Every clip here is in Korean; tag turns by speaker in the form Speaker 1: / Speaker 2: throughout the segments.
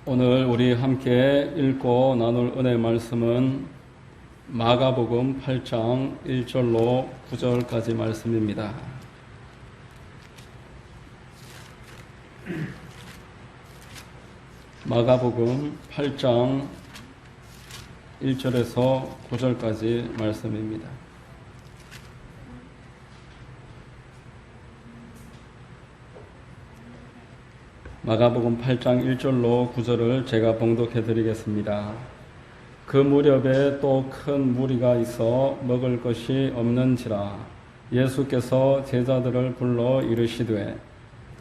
Speaker 1: 오늘 우리 함께 읽고 나눌 은혜 말씀은 마가복음 8장 1절로 9절까지 말씀입니다. 마가복음 8장 1절에서 9절까지 말씀입니다. 마가복음 8장 1절로 9절을 제가 봉독해 드리겠습니다. 그 무렵에 또 큰 무리가 있어 먹을 것이 없는지라 예수께서 제자들을 불러 이르시되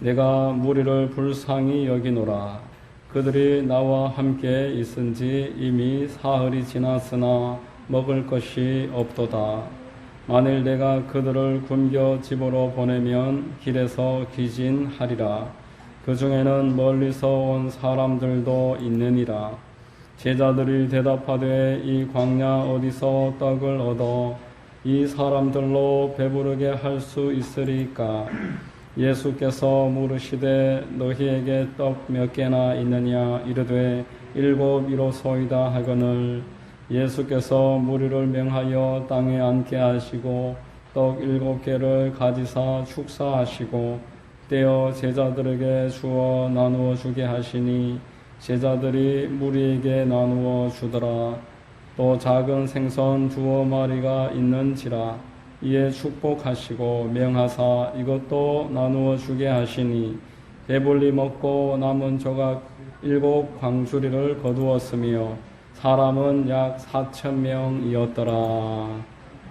Speaker 1: 내가 무리를 불쌍히 여기노라. 그들이 나와 함께 있은지 이미 사흘이 지났으나 먹을 것이 없도다. 만일 내가 그들을 굶겨 집으로 보내면 길에서 기진하리라. 그 중에는 멀리서 온 사람들도 있느니라. 제자들이 대답하되 이 광야 어디서 떡을 얻어 이 사람들로 배부르게 할 수 있으리까? 예수께서 물으시되 너희에게 떡 몇 개나 있느냐? 이르되 7이로소이다 하거늘 예수께서 무리를 명하여 땅에 앉게 하시고 떡 7개를 가지사 축사하시고 떼어 제자들에게 주어 나누어 주게 하시니 제자들이 무리에게 나누어 주더라. 또 작은 생선 2마리가 있는지라. 이에 축복하시고 명하사 이것도 나누어 주게 하시니 배불리 먹고 남은 조각 7 광주리를 거두었으며 사람은 약 4,000명이었더라.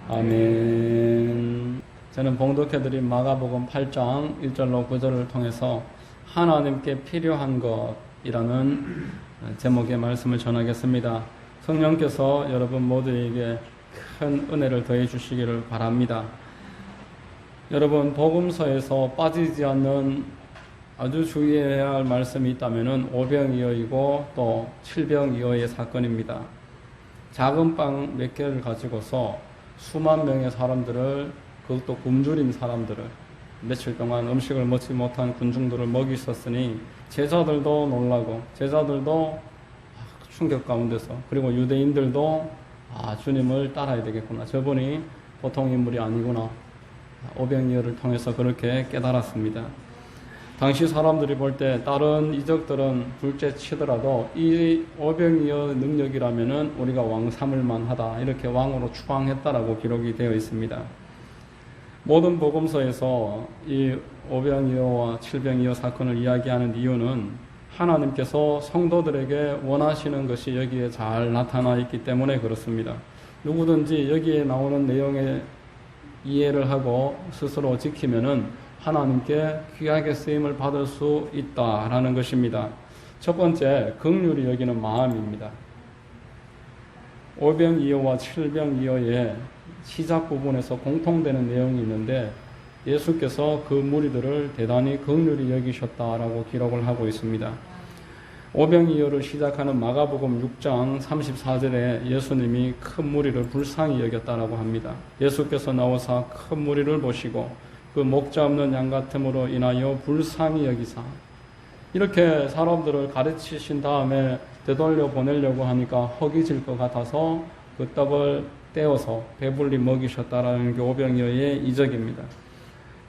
Speaker 1: 아멘. 저는 봉독해드린 마가복음 8장 1절로 9절을 통해서 하나님께 필요한 것이라는 제목의 말씀을 전하겠습니다. 성령께서 여러분 모두에게 큰 은혜를 더해 주시기를 바랍니다. 여러분, 복음서에서 빠지지 않는 아주 주의해야 할 말씀이 있다면 오병이어이고 또 칠병이어의 사건입니다. 작은 빵 몇 개를 가지고서 수만 명의 사람들을, 그것도 굶주린 사람들을, 며칠 동안 음식을 먹지 못한 군중들을 먹이셨으니 제자들도 놀라고 제자들도 충격 가운데서, 그리고 유대인들도 주님을 따라야 되겠구나, 저분이 보통 인물이 아니구나, 오병이어를 통해서 그렇게 깨달았습니다. 당시 사람들이 볼 때 다른 이적들은 둘째 치더라도 이 오병이어 능력이라면은 우리가 왕 삼을 만하다, 이렇게 왕으로 추앙했다라고 기록이 되어 있습니다. 모든 복음서에서 이 오병이어와 칠병이어 사건을 이야기하는 이유는 하나님께서 성도들에게 원하시는 것이 여기에 잘 나타나 있기 때문에 그렇습니다. 누구든지 여기에 나오는 내용에 이해를 하고 스스로 지키면은 하나님께 귀하게 쓰임을 받을 수 있다라는 것입니다. 첫 번째, 긍휼히 여기는 마음입니다. 오병이어와 칠병이어의 시작 부분에서 공통되는 내용이 있는데 예수께서 그 무리들을 대단히 긍휼히 여기셨다라고 기록을 하고 있습니다. 오병이어를 시작하는 마가복음 6장 34절에 예수님이 큰 무리를 불쌍히 여겼다라고 합니다. 예수께서 나와서 큰 무리를 보시고 그 목자 없는 양 같음으로 인하여 불쌍히 여기사, 이렇게 사람들을 가르치신 다음에 되돌려 보내려고 하니까 허기질 것 같아서 그 떡을 떼어서 배불리 먹이셨다라는 게 오병이어의 이적입니다.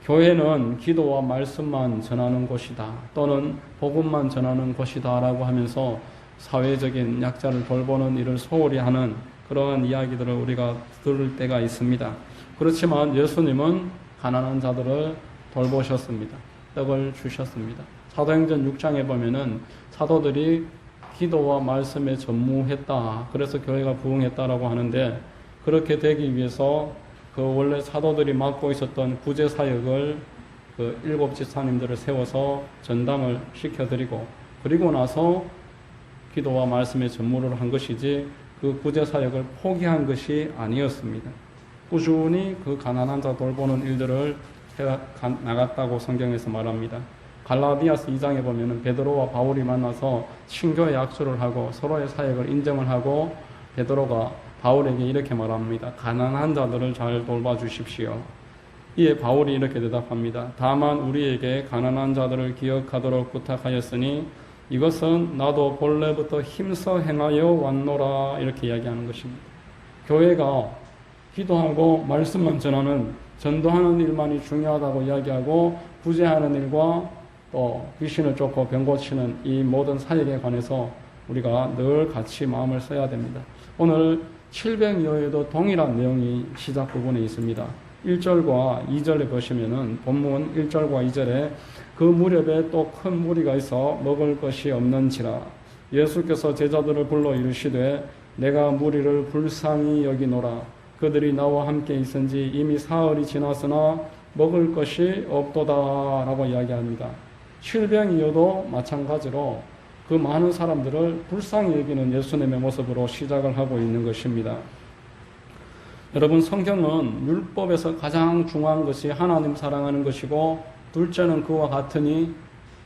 Speaker 1: 교회는 기도와 말씀만 전하는 곳이다, 또는 복음만 전하는 곳이다 라고 하면서 사회적인 약자를 돌보는 일을 소홀히 하는 그러한 이야기들을 우리가 들을 때가 있습니다. 그렇지만 예수님은 가난한 자들을 돌보셨습니다. 떡을 주셨습니다. 사도행전 6장에 보면은 사도들이 기도와 말씀에 전무했다, 그래서 교회가 부흥했다라고 하는데, 그렇게 되기 위해서 그 원래 사도들이 맡고 있었던 구제 사역을 그 7 지사님들을 세워서 전담을 시켜드리고, 그리고 나서 기도와 말씀에 전무를 한 것이지 그 구제 사역을 포기한 것이 아니었습니다. 꾸준히 그 가난한 자 돌보는 일들을 해 나갔다고 성경에서 말합니다. 갈라디아서 2장에 보면은 베드로와 바울이 만나서 친교의 약수를 하고 서로의 사역을 인정을 하고 베드로가 바울에게 이렇게 말합니다. 가난한 자들을 잘 돌봐주십시오. 이에 바울이 이렇게 대답합니다. 다만 우리에게 가난한 자들을 기억하도록 부탁하였으니 이것은 나도 본래부터 힘써 행하여 왔노라 이렇게 이야기하는 것입니다. 교회가 기도하고 말씀만 전하는 전도하는 일만이 중요하다고 이야기하고 구제하는 일과 또 귀신을 쫓고 병 고치는 이 모든 사역에 관해서 우리가 늘 같이 마음을 써야 됩니다. 오늘 700여에도 동일한 내용이 시작 부분에 있습니다. 1절과 2절에 보시면은 본문 1절과 2절에 그 무렵에 또 큰 무리가 있어 먹을 것이 없는지라 예수께서 제자들을 불러 이르시되 내가 무리를 불쌍히 여기노라 그들이 나와 함께 있은지 이미 사흘이 지났으나 먹을 것이 없도다라고 이야기합니다. 700이어도 마찬가지로 그 많은 사람들을 불쌍히 여기는 예수님의 모습으로 시작을 하고 있는 것입니다. 여러분, 성경은 율법에서 가장 중요한 것이 하나님 사랑하는 것이고 둘째는 그와 같으니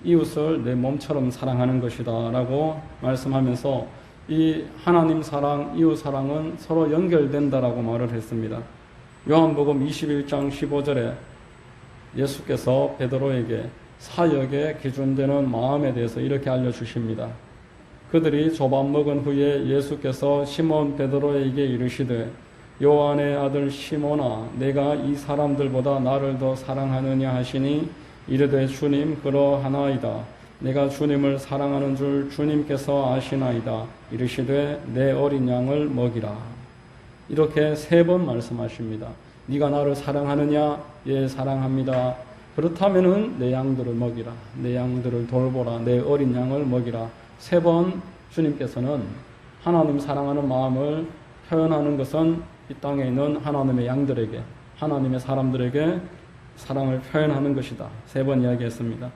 Speaker 1: 이웃을 내 몸처럼 사랑하는 것이다 라고 말씀하면서 이 하나님 사랑, 이웃 사랑은 서로 연결된다라고 말을 했습니다. 요한복음 21장 15절에 예수께서 베드로에게 사역의 기준되는 마음에 대해서 이렇게 알려주십니다. 그들이 조밥 먹은 후에 예수께서 시몬 베드로에게 이르시되 요한의 아들 시몬아 내가 이 사람들보다 나를 더 사랑하느냐 하시니 이르되 주님 그러하나이다. 내가 주님을 사랑하는 줄 주님께서 아시나이다. 이르시되 내 어린 양을 먹이라. 이렇게 3번 말씀하십니다. 네가 나를 사랑하느냐? 예, 사랑합니다. 그렇다면은 내 양들을 먹이라. 내 양들을 돌보라. 내 어린 양을 먹이라. 3번 주님께서는 하나님 사랑하는 마음을 표현하는 것은 이 땅에 있는 하나님의 양들에게, 하나님의 사람들에게 사랑을 표현하는 것이다. 3번 이야기했습니다.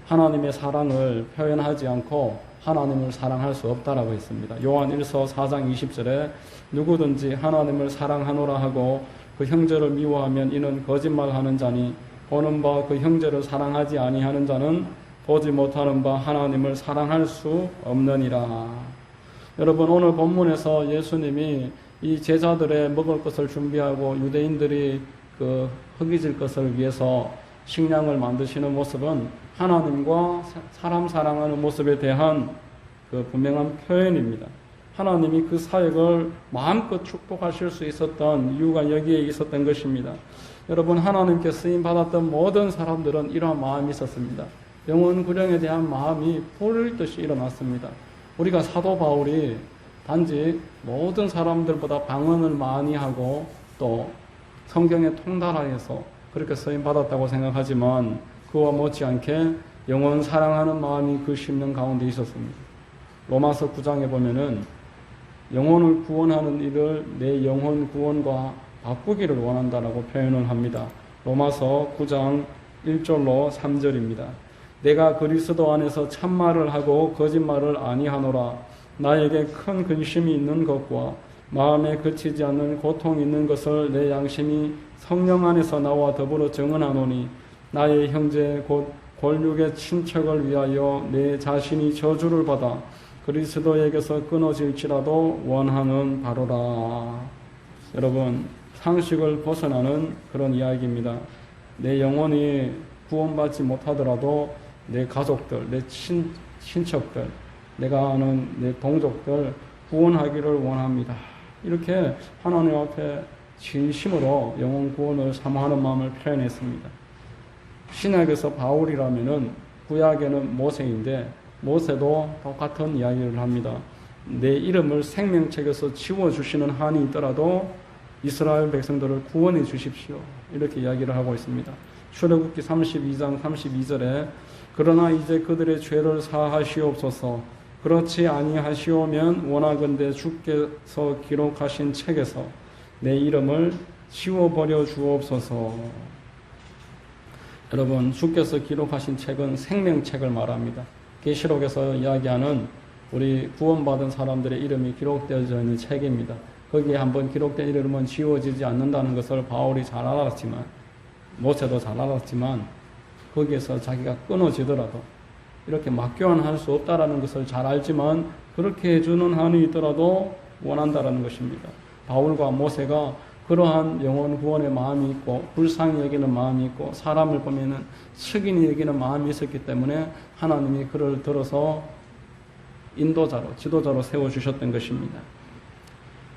Speaker 1: 하나님의 사랑을 표현하지 않고 하나님을 사랑할 수 없다라고 했습니다. 요한 1서 4장 20절에 누구든지 하나님을 사랑하노라 하고 그 형제를 미워하면 이는 거짓말하는 자니 보는 바 그 형제를 사랑하지 아니하는 자는 보지 못하는 바 하나님을 사랑할 수 없느니라. 여러분, 오늘 본문에서 예수님이 이 제자들의 먹을 것을 준비하고 유대인들이 그 허기질 것을 위해서 식량을 만드시는 모습은 하나님과 사람 사랑하는 모습에 대한 그 분명한 표현입니다. 하나님이 그 사역을 마음껏 축복하실 수 있었던 이유가 여기에 있었던 것입니다. 여러분, 하나님께 쓰임 받았던 모든 사람들은 이러한 마음이 있었습니다. 영혼 구령에 대한 마음이 불을 듯이 일어났습니다. 우리가 사도 바울이 단지 모든 사람들보다 방언을 많이 하고 또 성경에 통달하여서 그렇게 쓰임 받았다고 생각하지만 그와 못지않게 영혼 사랑하는 마음이 그 심령 가운데 있었습니다. 로마서 9장에 보면은 영혼을 구원하는 일을 내 영혼 구원과 바꾸기를 원한다라고 표현을 합니다. 로마서 9장 1절로 3절입니다. 내가 그리스도 안에서 참말을 하고 거짓말을 아니하노라. 나에게 큰 근심이 있는 것과 마음에 그치지 않는 고통이 있는 것을 내 양심이 성령 안에서 나와 더불어 증언하노니 나의 형제 곧 권력의 친척을 위하여 내 자신이 저주를 받아 그리스도에게서 끊어질지라도 원하는 바로라. 여러분, 상식을 벗어나는 그런 이야기입니다. 내 영혼이 구원받지 못하더라도 내 가족들, 내 친척들, 내가 아는 내 동족들 구원하기를 원합니다. 이렇게 하나님 앞에 진심으로 영혼 구원을 사모하는 마음을 표현했습니다. 신약에서 바울이라면은 구약에는 모세인데 모세도 똑같은 이야기를 합니다. 내 이름을 생명책에서 지워주시는 한이 있더라도 이스라엘 백성들을 구원해 주십시오. 이렇게 이야기를 하고 있습니다. 출애굽기 32장 32절에 그러나 이제 그들의 죄를 사하시옵소서. 그렇지 아니하시오면 원하건대 주께서 기록하신 책에서 내 이름을 지워버려 주옵소서. 여러분, 주께서 기록하신 책은 생명책을 말합니다. 계시록에서 이야기하는 우리 구원받은 사람들의 이름이 기록되어져 있는 책입니다. 거기에 한번 기록된 이름은 지워지지 않는다는 것을 바울이 잘 알았지만, 모세도 잘 알았지만 거기에서 자기가 끊어지더라도 이렇게 맞교환할 수 없다라는 것을 잘 알지만 그렇게 해주는 한이 있더라도 원한다라는 것입니다. 바울과 모세가 그러한 영혼 구원의 마음이 있고 불쌍히 여기는 마음이 있고 사람을 보면은 측인히 여기는 마음이 있었기 때문에 하나님이 그를 들어서 인도자로, 지도자로 세워주셨던 것입니다.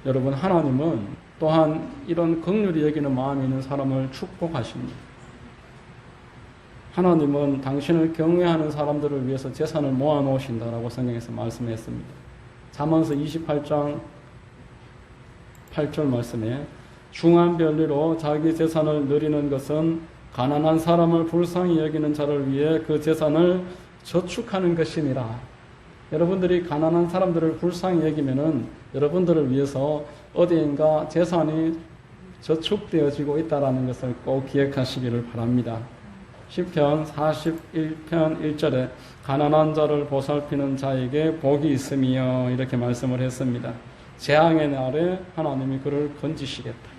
Speaker 1: 여러분, 하나님은 또한 이런 긍휼히 여기는 마음이 있는 사람을 축복하십니다. 하나님은 당신을 경외하는 사람들을 위해서 재산을 모아놓으신다라고 성경에서 말씀했습니다. 잠언서 28장 8절 말씀에 중한 별리로 자기 재산을 누리는 것은 가난한 사람을 불쌍히 여기는 자를 위해 그 재산을 저축하는 것이니라. 여러분들이 가난한 사람들을 불쌍히 여기면은 여러분들을 위해서 어디인가 재산이 저축되어지고 있다는 것을 꼭 기억하시기를 바랍니다. 시편 41편 1절에 가난한 자를 보살피는 자에게 복이 있으며 이렇게 말씀을 했습니다. 재앙의 날에 하나님이 그를 건지시겠다.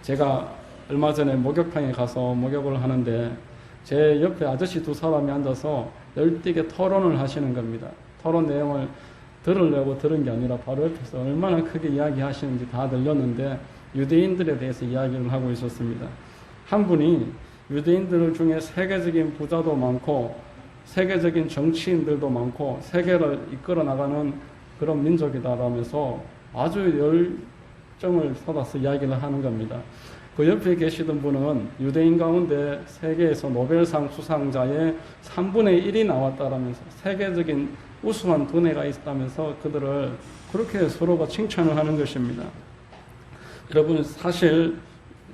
Speaker 1: 제가 얼마 전에 목욕탕에 가서 목욕을 하는데 제 옆에 아저씨 두 사람이 앉아서 열띠게 토론을 하시는 겁니다. 토론 내용을 들으려고 들은 게 아니라 바로 옆에서 얼마나 크게 이야기하시는지 다 들렸는데 유대인들에 대해서 이야기를 하고 있었습니다. 한 분이 유대인들 중에 세계적인 부자도 많고 세계적인 정치인들도 많고 세계를 이끌어 나가는 그런 민족이다라면서 아주 열정을 쏟아서 이야기를 하는 겁니다. 그 옆에 계시던 분은 유대인 가운데 세계에서 노벨상 수상자의 3분의 1이 나왔다라면서 세계적인 우수한 두뇌가 있다면서 그들을 그렇게 서로가 칭찬을 하는 것입니다. 여러분, 사실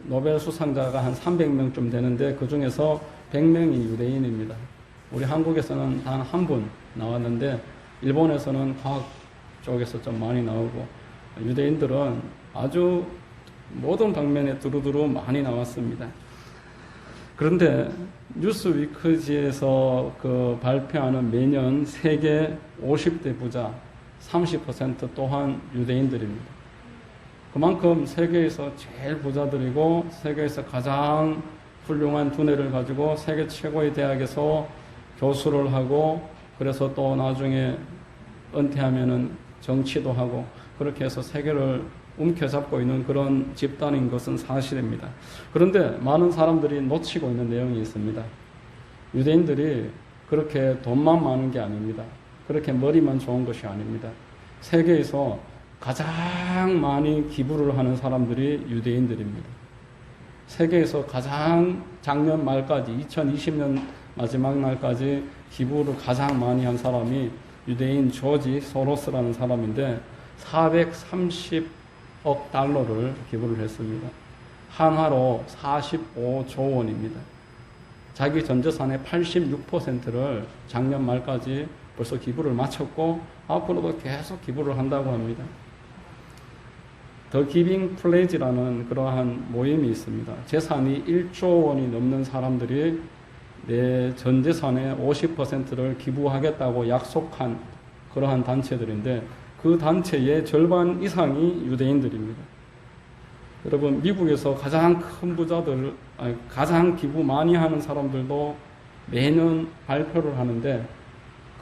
Speaker 1: 노벨 수상자가 한 300명쯤 되는데 그 중에서 100명이 유대인입니다. 우리 한국에서는 단 한 분 나왔는데 일본에서는 과학 쪽에서 좀 많이 나오고 유대인들은 아주 모든 방면에 두루두루 많이 나왔습니다. 그런데 뉴스위크지에서 발표하는 매년 세계 50대 부자 30% 또한 유대인들입니다. 그만큼 세계에서 제일 부자들이고 세계에서 가장 훌륭한 두뇌를 가지고 세계 최고의 대학에서 교수를 하고 그래서 또 나중에 은퇴하면은 정치도 하고 그렇게 해서 세계를 움켜잡고 있는 그런 집단인 것은 사실입니다. 그런데 많은 사람들이 놓치고 있는 내용이 있습니다. 유대인들이 그렇게 돈만 많은 게 아닙니다. 그렇게 머리만 좋은 것이 아닙니다. 세계에서 가장 많이 기부를 하는 사람들이 유대인들입니다. 세계에서 가장 작년 말까지 2020년 마지막 날까지 기부를 가장 많이 한 사람이 유대인 조지 소로스라는 사람인데 430억 달러를 기부를 했습니다. 한화로 45조 원입니다. 자기 전 재산의 86%를 작년 말까지 벌써 기부를 마쳤고 앞으로도 계속 기부를 한다고 합니다. 더 기빙 플레이지라는 그러한 모임이 있습니다. 재산이 1조 원이 넘는 사람들이 내 전 재산의 50%를 기부하겠다고 약속한 그러한 단체들인데 그 단체의 절반 이상이 유대인들입니다. 여러분, 미국에서 가장 큰 부자들, 가장 기부 많이 하는 사람들도 매년 발표를 하는데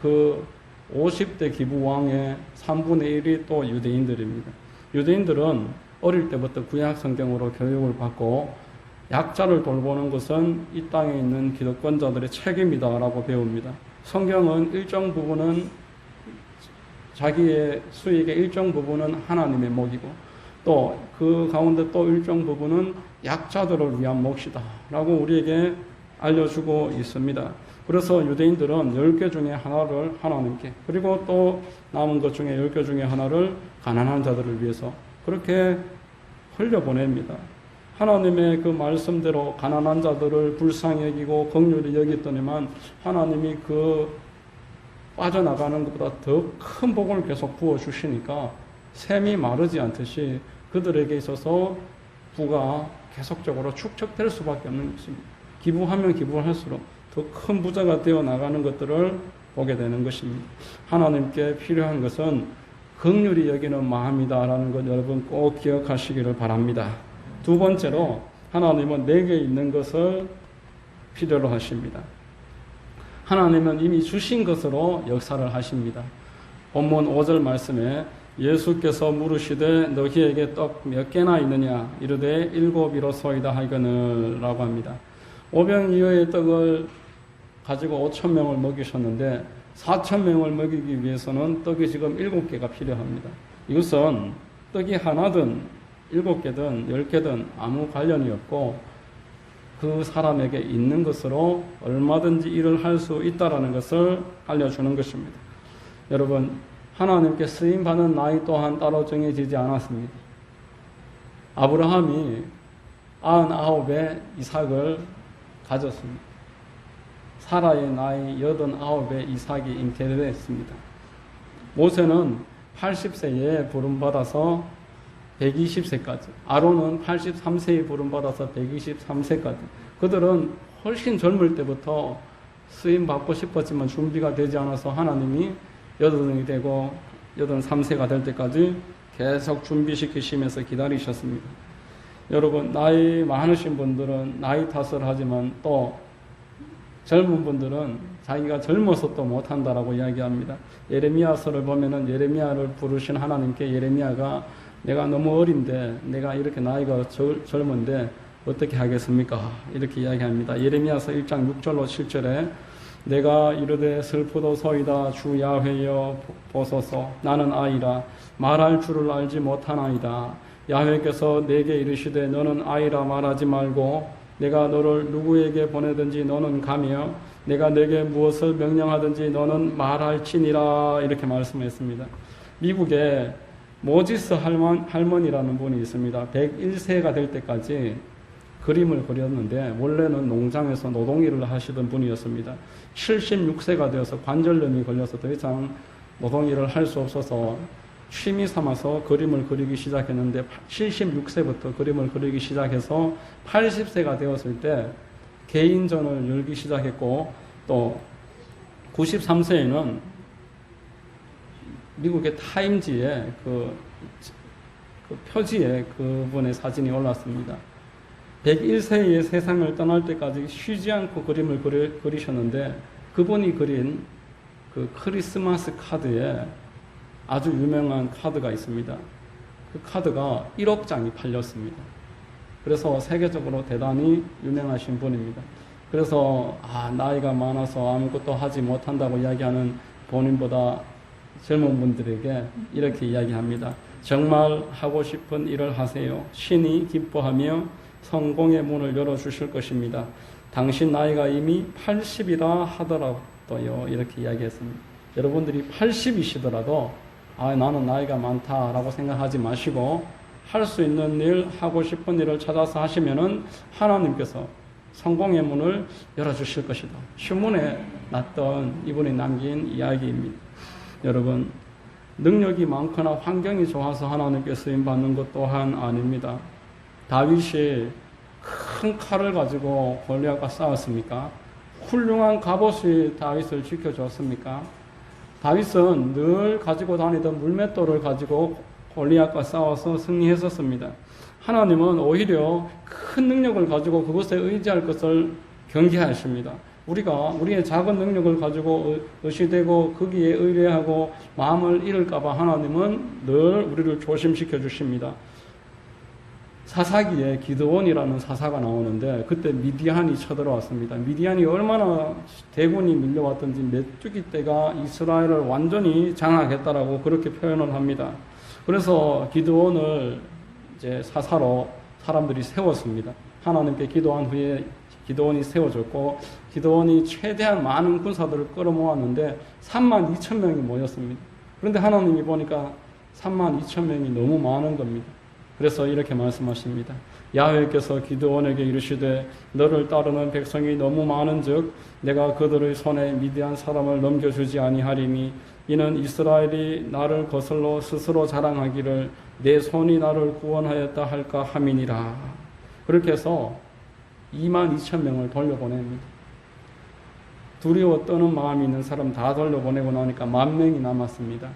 Speaker 1: 그 50대 기부왕의 3분의 1이 또 유대인들입니다. 유대인들은 어릴 때부터 구약 성경으로 교육을 받고 약자를 돌보는 것은 이 땅에 있는 기득권자들의 책임이다라고 배웁니다. 성경은 일정 부분은 자기의 수익의 일정 부분은 하나님의 몫이고 또 그 가운데 또 일정 부분은 약자들을 위한 몫이다라고 우리에게 알려주고 있습니다. 그래서 유대인들은 10개 중에 하나를 하나님께 그리고 또 남은 것 중에 10개 중에 하나를 가난한 자들을 위해서 그렇게 흘려보냅니다. 하나님의 그 말씀대로 가난한 자들을 불쌍히 여기고 긍휼히 여기더니만 하나님이 그 빠져나가는 것보다 더 큰 복을 계속 부어주시니까 샘이 마르지 않듯이 그들에게 있어서 부가 계속적으로 축적될 수밖에 없는 것입니다. 기부하면 기부할수록 더 큰 부자가 되어 나가는 것들을 보게 되는 것입니다. 하나님께 필요한 것은 긍휼히 여기는 마음이다라는 것 여러분 꼭 기억하시기를 바랍니다. 두 번째로 하나님은 내게 있는 것을 필요로 하십니다. 하나님은 이미 주신 것으로 역사를 하십니다. 본문 5절 말씀에 예수께서 물으시되 너희에게 떡 몇 개나 있느냐 이르되 7이로소이다 하거늘 라고 합니다. 오병이어의 떡을 가지고 5,000명을 먹이셨는데 4,000명을 먹이기 위해서는 떡이 지금 7개가 필요합니다. 이것은 떡이 하나든 7개든 10개든 아무 관련이 없고 그 사람에게 있는 것으로 얼마든지 일을 할 수 있다는 것을 알려주는 것입니다. 여러분, 하나님께 쓰임받는 나이 또한 따로 정해지지 않았습니다. 아브라함이 99에 이삭을 가졌습니다. 사라의 나이 89에 이삭이 잉태되었습니다. 모세는 80세에 부름받아서 120세까지, 아론은 83세에 부름받아서 123세까지, 그들은 훨씬 젊을 때부터 쓰임받고 싶었지만 준비가 되지 않아서 하나님이 80이 되고 83세가 될 때까지 계속 준비시키시면서 기다리셨습니다. 여러분, 나이 많으신 분들은 나이 탓을 하지만 또 젊은 분들은 자기가 젊어서 또 못한다라고 이야기합니다. 예레미야서를 보면은 예레미야를 부르신 하나님께 예레미야가 내가 너무 어린데, 내가 이렇게 나이가 젊은데 어떻게 하겠습니까? 이렇게 이야기합니다. 예레미야서 1장 6절로 7절에 내가 이르되 슬프도소이다 주 야훼여 보소서 나는 아이라 말할 줄을 알지 못하나이다. 야훼께서 내게 이르시되 너는 아이라 말하지 말고 내가 너를 누구에게 보내든지 너는 가며 내가 내게 무엇을 명령하든지 너는 말할지니라. 이렇게 말씀했습니다. 미국에 모지스 할머니라는 분이 있습니다. 101세가 될 때까지 그림을 그렸는데 원래는 농장에서 노동일을 하시던 분이었습니다. 76세가 되어서 관절염이 걸려서 더 이상 노동일을 할 수 없어서 취미 삼아서 그림을 그리기 시작했는데 76세부터 그림을 그리기 시작해서 80세가 되었을 때 개인전을 열기 시작했고 또 93세에는 미국의 타임지에 그 표지에 그분의 사진이 올랐습니다. 101세의 세상을 떠날 때까지 쉬지 않고 그림을 그리셨는데 그분이 그린 그 크리스마스 카드에 아주 유명한 카드가 있습니다. 그 카드가 1억 장이 팔렸습니다. 그래서 세계적으로 대단히 유명하신 분입니다. 그래서 나이가 많아서 아무것도 하지 못한다고 이야기하는 본인보다 젊은 분들에게 이렇게 이야기합니다. 정말 하고 싶은 일을 하세요. 신이 기뻐하며 성공의 문을 열어주실 것입니다. 당신 나이가 이미 80이라 하더라도요. 이렇게 이야기했습니다. 여러분들이 80이시더라도 나는 나이가 많다라고 생각하지 마시고 할 수 있는 일, 하고 싶은 일을 찾아서 하시면은 하나님께서 성공의 문을 열어주실 것이다. 신문에 났던 이분이 남긴 이야기입니다. 여러분, 능력이 많거나 환경이 좋아서 하나님께 쓰임받는 것 또한 아닙니다. 다윗이 큰 칼을 가지고 골리앗과 싸웠습니까? 훌륭한 갑옷이 다윗을 지켜줬습니까? 다윗은 늘 가지고 다니던 물맷돌을 가지고 골리앗과 싸워서 승리했었습니다. 하나님은 오히려 큰 능력을 가지고 그것에 의지할 것을 경계하십니다. 우리가 우리의 작은 능력을 가지고 의시되고 거기에 의뢰하고 마음을 잃을까 봐 하나님은 늘 우리를 조심시켜 주십니다. 사사기에 기드온이라는 사사가 나오는데 그때 미디안이 쳐들어왔습니다. 미디안이 얼마나 대군이 밀려왔던지 메뚜기 떼가 이스라엘을 완전히 장악했다라고 그렇게 표현을 합니다. 그래서 기드온을 이제 사사로 사람들이 세웠습니다. 하나님께 기도한 후에 기드온이 세워졌고 기드온이 최대한 많은 군사들을 끌어모았는데 32,000명이 모였습니다. 그런데 하나님이 보니까 32,000명이 너무 많은 겁니다. 그래서 이렇게 말씀하십니다. 야훼께서 기드온에게 이르시되 너를 따르는 백성이 너무 많은즉 내가 그들의 손에 미디안 사람을 넘겨주지 아니하리니 이는 이스라엘이 나를 거슬러 스스로 자랑하기를 내 손이 나를 구원하였다 할까 함이니라. 그렇게 해서 22,000명을 돌려보냅니다. 두려워 떠는 마음이 있는 사람 다 돌려보내고 나니까 10,000명이 남았습니다.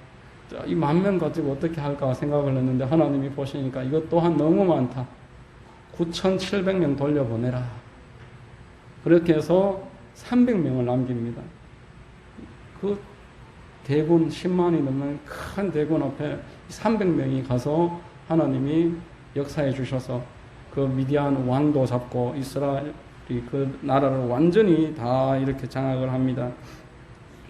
Speaker 1: 이 10,000명 가지고 어떻게 할까 생각을 했는데 하나님이 보시니까 이것 또한 너무 많다. 9,700명 돌려보내라. 그렇게 해서 300명을 남깁니다. 그 대군 10만이 넘는 큰 대군 앞에 300명이 가서 하나님이 역사해 주셔서 그 미디안 왕도 잡고 이스라엘이 그 나라를 완전히 다 이렇게 장악을 합니다.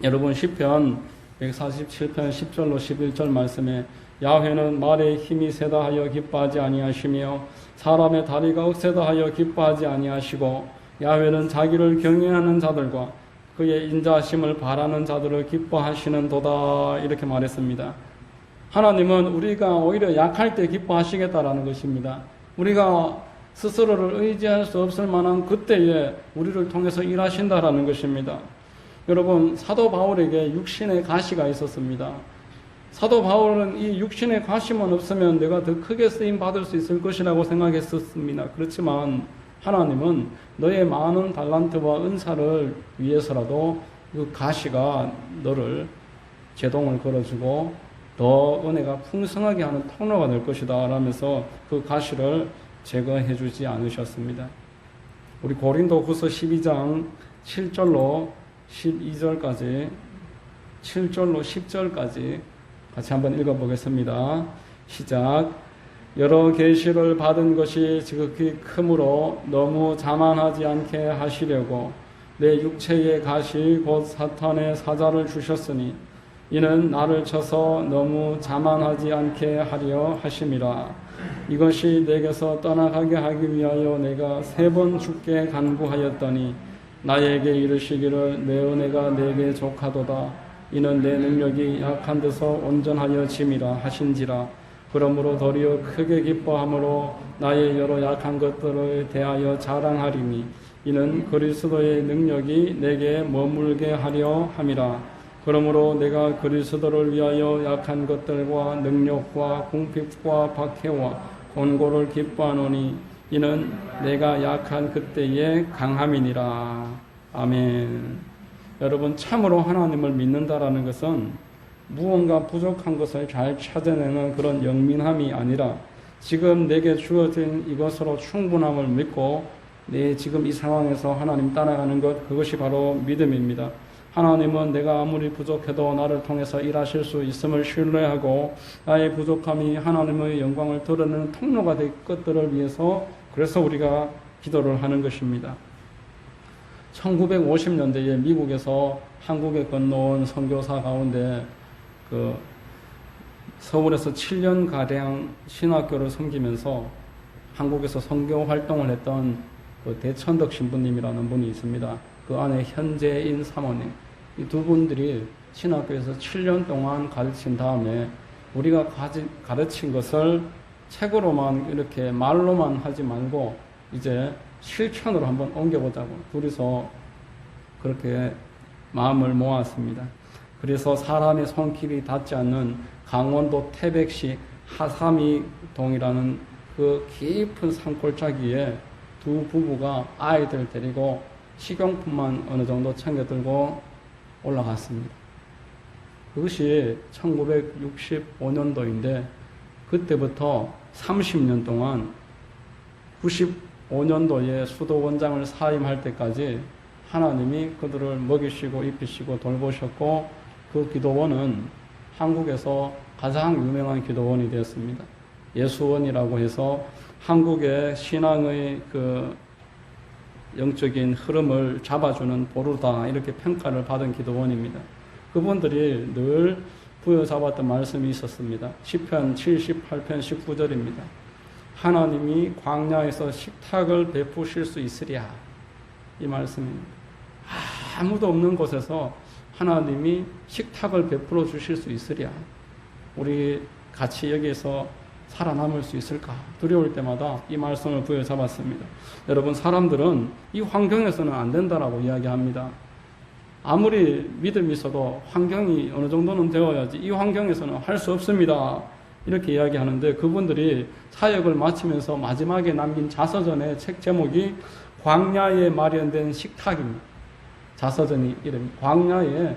Speaker 1: 여러분 시편 147편 10절로 11절 말씀에 야훼는 말에 힘이 세다 하여 기뻐하지 아니하시며 사람의 다리가 억세다 하여 기뻐하지 아니하시고 야훼는 자기를 경외하는 자들과 그의 인자하심을 바라는 자들을 기뻐하시는도다 이렇게 말했습니다. 하나님은 우리가 오히려 약할 때 기뻐하시겠다라는 것입니다. 우리가 스스로를 의지할 수 없을 만한 그때에 우리를 통해서 일하신다라는 것입니다. 여러분 사도 바울에게 육신의 가시가 있었습니다. 사도 바울은 이 육신의 가시만 없으면 내가 더 크게 쓰임 받을 수 있을 것이라고 생각했었습니다. 그렇지만 하나님은 너의 많은 달란트와 은사를 위해서라도 그 가시가 너를 제동을 걸어주고 더 은혜가 풍성하게 하는 통로가 될 것이다 라면서 그 가시를 제거해 주지 않으셨습니다. 우리 고린도후서 12장 7절로 12절까지 7절로 10절까지 같이 한번 읽어보겠습니다. 시작. 여러 계시를 받은 것이 지극히 크므로 너무 자만하지 않게 하시려고 내 육체의 가시 곧 사탄의 사자를 주셨으니 이는 나를 쳐서 너무 자만하지 않게 하려 하심이라. 이것이 내게서 떠나가게 하기 위하여 내가 3번 죽게 간구하였더니 나에게 이르시기를 내 은혜가 내게 족하도다. 이는 내 능력이 약한 데서 온전하여 짐이라 하신지라. 그러므로 도리어 크게 기뻐함으로 나의 여러 약한 것들을 대하여 자랑하리니 이는 그리스도의 능력이 내게 머물게 하려 함이라. 그러므로 내가 그리스도를 위하여 약한 것들과 능력과 궁핍과 박해와 곤고를 기뻐하노니 이는 내가 약한 그때의 강함이니라. 아멘. 여러분 참으로 하나님을 믿는다라는 것은 무언가 부족한 것을 잘 찾아내는 그런 영민함이 아니라 지금 내게 주어진 이것으로 충분함을 믿고 내 지금 이 상황에서 하나님 따라가는 것, 그것이 바로 믿음입니다. 하나님은 내가 아무리 부족해도 나를 통해서 일하실 수 있음을 신뢰하고 나의 부족함이 하나님의 영광을 드러내는 통로가 될 것들을 위해서 그래서 우리가 기도를 하는 것입니다. 1950년대에 미국에서 한국에 건너온 선교사 가운데 서울에서 7년가량 신학교를 섬기면서 한국에서 선교 활동을 했던 대천덕 신부님이라는 분이 있습니다. 그 안에 현재인 사모님, 이 두 분들이 신학교에서 7년 동안 가르친 다음에 우리가 가르친 것을 책으로만 이렇게 말로만 하지 말고 이제 실천으로 한번 옮겨보자고 둘이서 그렇게 마음을 모았습니다. 그래서 사람의 손길이 닿지 않는 강원도 태백시 하삼이동이라는 그 깊은 산골짜기에 두 부부가 아이들 데리고 식용품만 어느 정도 챙겨들고 올라갔습니다. 그것이 1965년도인데 그때부터 30년 동안 95년도에 수도원장을 사임할 때까지 하나님이 그들을 먹이시고 입히시고 돌보셨고 그 기도원은 한국에서 가장 유명한 기도원이 되었습니다. 예수원이라고 해서 한국의 신앙의 그 영적인 흐름을 잡아주는 보루다 이렇게 평가를 받은 기도원입니다. 그분들이 늘 부여잡았던 말씀이 있었습니다. 시편 78편 19절입니다. 하나님이 광야에서 식탁을 베푸실 수 있으랴. 이 말씀입니다. 아무도 없는 곳에서 하나님이 식탁을 베풀어 주실 수 있으랴. 우리 같이 여기에서 살아남을 수 있을까? 두려울 때마다 이 말씀을 부여잡았습니다. 여러분, 사람들은 이 환경에서는 안 된다라고 이야기합니다. 아무리 믿음이 있어도 환경이 어느 정도는 되어야지 이 환경에서는 할 수 없습니다. 이렇게 이야기하는데 그분들이 사역을 마치면서 마지막에 남긴 자서전의 책 제목이 광야에 마련된 식탁입니다. 자서전이 이름 광야에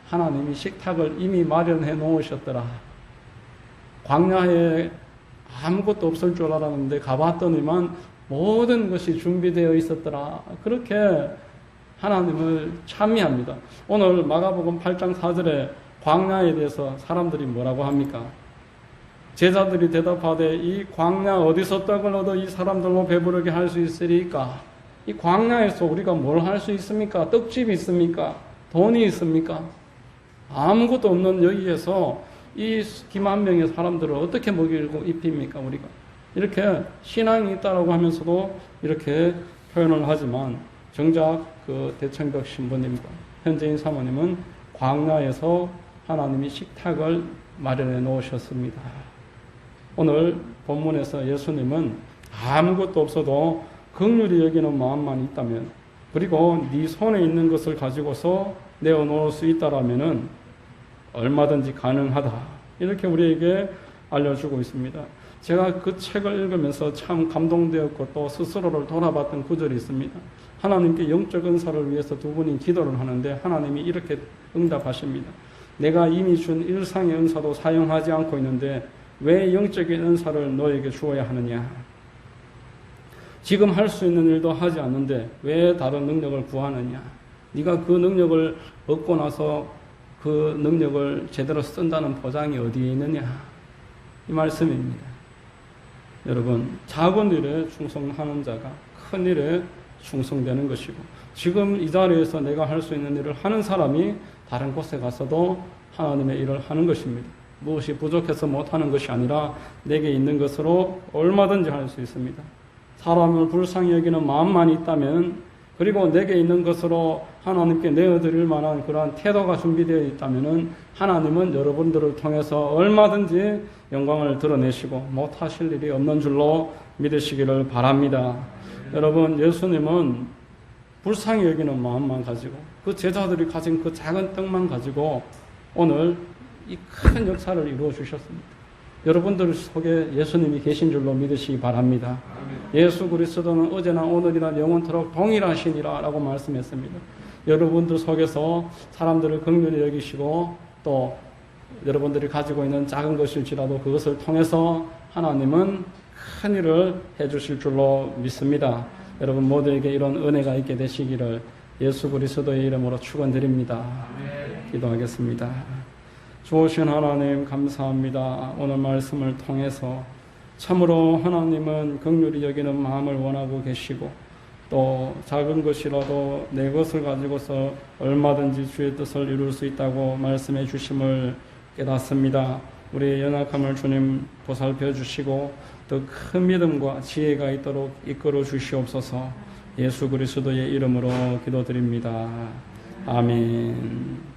Speaker 1: 하나님이 식탁을 이미 마련해 놓으셨더라. 광야에 아무것도 없을 줄 알았는데 가봤더니만 모든 것이 준비되어 있었더라. 그렇게 하나님을 찬미합니다. 오늘 마가복음 8장 4절에 광야에 대해서 사람들이 뭐라고 합니까? 제자들이 대답하되 이 광야 어디서 떡을 얻어 이 사람들로 배부르게 할 수 있으리까? 이 광야에서 우리가 뭘 할 수 있습니까? 떡집이 있습니까? 돈이 있습니까? 아무것도 없는 여기에서 이 기만 명의 사람들을 어떻게 먹이고 입힙니까, 우리가? 이렇게 신앙이 있다라고 하면서도 이렇게 표현을 하지만 정작 그 대청벽 신부님과 현재인 사모님은 광야에서 하나님이 식탁을 마련해 놓으셨습니다. 오늘 본문에서 예수님은 아무것도 없어도 긍휼히 여기는 마음만 있다면, 그리고 네 손에 있는 것을 가지고서 내어놓을 수 있다라면은 얼마든지 가능하다, 이렇게 우리에게 알려주고 있습니다. 제가 그 책을 읽으면서 참 감동되었고 또 스스로를 돌아봤던 구절이 있습니다. 하나님께 영적 은사를 위해서 두 분이 기도를 하는데 하나님이 이렇게 응답하십니다. 내가 이미 준 일상의 은사도 사용하지 않고 있는데 왜 영적인 은사를 너에게 주어야 하느냐? 지금 할 수 있는 일도 하지 않는데 왜 다른 능력을 구하느냐? 네가 그 능력을 얻고 나서 그 능력을 제대로 쓴다는 보장이 어디에 있느냐? 이 말씀입니다. 여러분, 작은 일에 충성하는 자가 큰 일에 충성되는 것이고, 지금 이 자리에서 내가 할 수 있는 일을 하는 사람이 다른 곳에 가서도 하나님의 일을 하는 것입니다. 무엇이 부족해서 못하는 것이 아니라 내게 있는 것으로 얼마든지 할 수 있습니다. 사람을 불쌍히 여기는 마음만 있다면, 그리고 내게 있는 것으로 하나님께 내어드릴 만한 그러한 태도가 준비되어 있다면 하나님은 여러분들을 통해서 얼마든지 영광을 드러내시고 못하실 일이 없는 줄로 믿으시기를 바랍니다. 여러분, 예수님은 불쌍히 여기는 마음만 가지고 그 제자들이 가진 그 작은 떡만 가지고 오늘 이 큰 역사를 이루어 주셨습니다. 여러분들 속에 예수님이 계신 줄로 믿으시기 바랍니다. 예수 그리스도는 어제나 오늘이나 영원토록 동일하시니라 라고 말씀했습니다. 여러분들 속에서 사람들을 긍휼히 여기시고 또 여러분들이 가지고 있는 작은 것일지라도 그것을 통해서 하나님은 큰 일을 해주실 줄로 믿습니다. 여러분 모두에게 이런 은혜가 있게 되시기를 예수 그리스도의 이름으로 축원드립니다. 기도하겠습니다. 좋으신 하나님 감사합니다. 오늘 말씀을 통해서 참으로 하나님은 긍휼히 여기는 마음을 원하고 계시고 또 작은 것이라도 내 것을 가지고서 얼마든지 주의 뜻을 이룰 수 있다고 말씀해 주심을 깨닫습니다. 우리의 연약함을 주님 보살펴 주시고 더 큰 믿음과 지혜가 있도록 이끌어 주시옵소서. 예수 그리스도의 이름으로 기도드립니다. 아멘.